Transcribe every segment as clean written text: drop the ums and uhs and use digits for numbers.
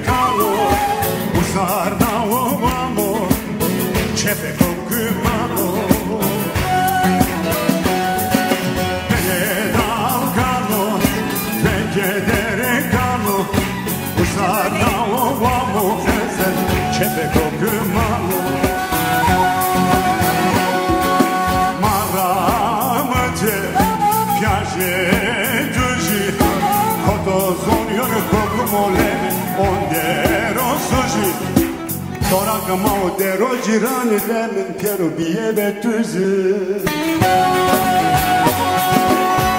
kano Usarna ovamo Čepe kokmano Pedal kano Tekedere kano Usarna ovamo Čepe kokmano Maramate Pjaže duži Koto zonjon kokmolene Ondero suži Toraka maudero girani Lemin piero biebe tuzi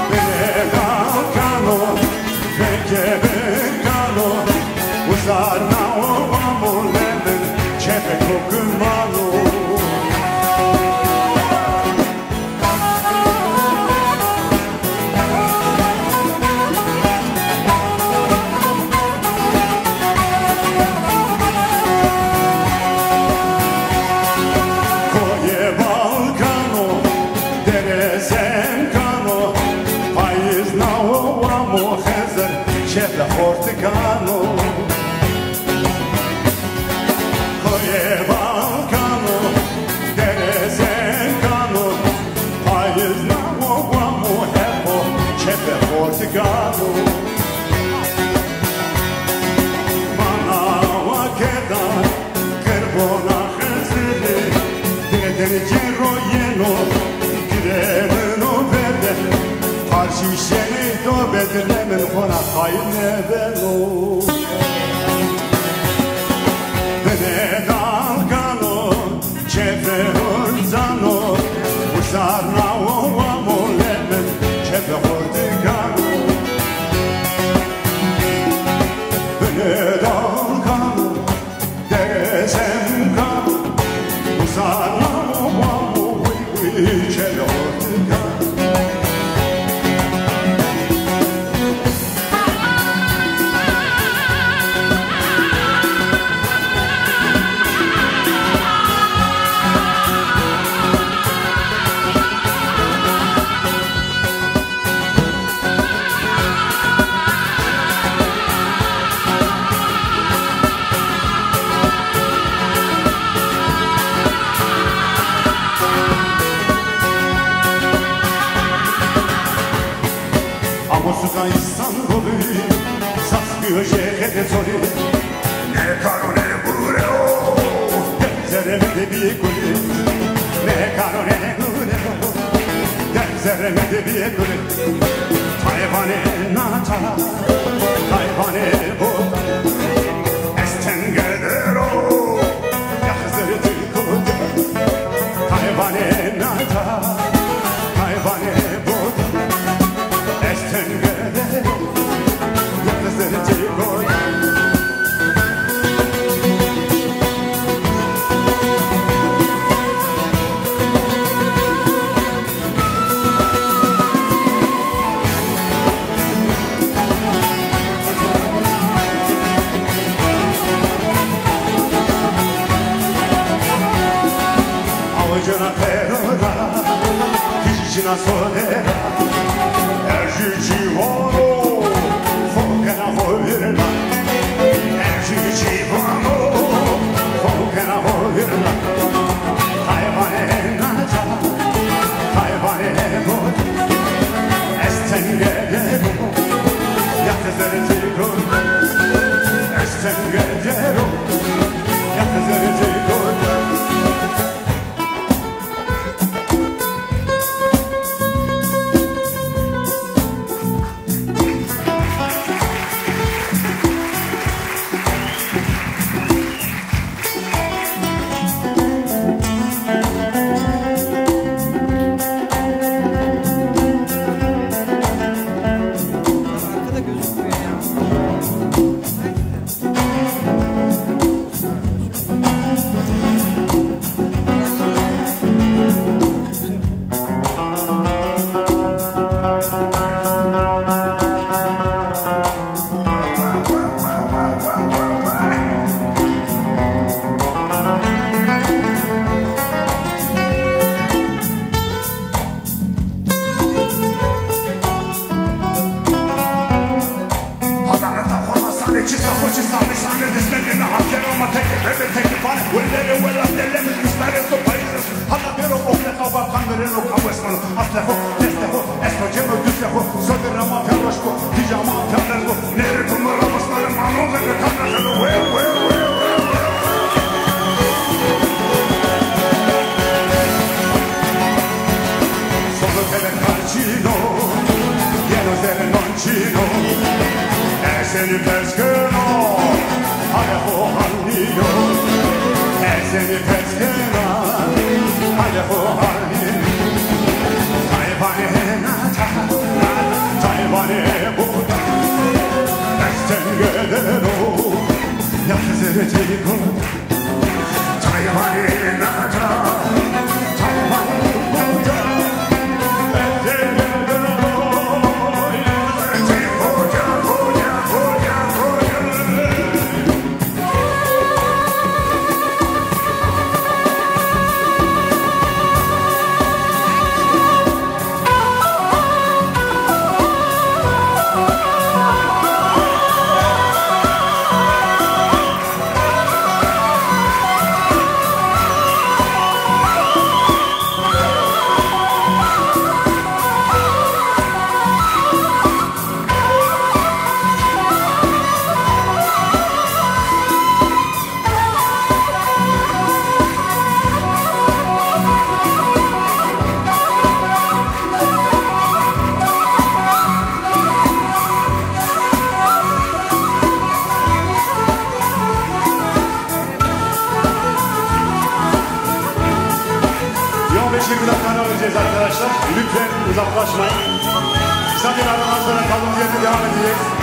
Pedal kano Tekebe kano Usarna ovamo Lemin Čepe kokmano Čepe Hortikano Koje Balkano Derezenkano Pa je znamo vamo evo Čepe Hortikano Manava kedan Krbona hezili Dedence rojeno Greveno vede Parşişeni do bedlemin Ona kayne velo Bene dalgano Čepe orzano Usarna ovamo lemen Čepe hortikano Bene dalgano Derezenkano Usarna ovamo Čepe hortikano Amosuza İstanbul'u Saskıyor şehre zori Ne karo ne bureo Denzereme de bir kulü Ne karo ne bureo Denzereme de bir kulü Tayvane nata Tayvane bota Estengedero Yakızları tükudu Tayvane nata Tayvane bota Estengedero Yakızları tükudu Avucuna perora Kişicina solera Ercüci vano Fokena hovirna Ercüci vano Fokena hovirna Hayvane nata Hayvane bot Estengedero Yakızları tükudu Estengedero Yakızları tükudu Arkada gözükmüyor ya. Comisiones de Stalin, quiero matar que bebe tekifan. Welleri welap derlemiş müstahil su países. Hala pero okleka var kangarino kavesman. Asleho, tesleho, estrogeno düsleho. Sodirama perroşko, pijama perlesko. Neri kumara basları manuza ve kanarını. Solo tele calcino, lleno del noncino. Seni peskena, aleho halino. Seni peskena, aleho halino. Tayvane nata, Tayvane buda. Esten gedero, yakzere tiko. Tayvane nata, Tayvane buda. Esten gedero. Arkadaşlar lütfen uzaklaşmayın. Kısa bir aradan sonra kaldığımız yerde devam edeceğiz.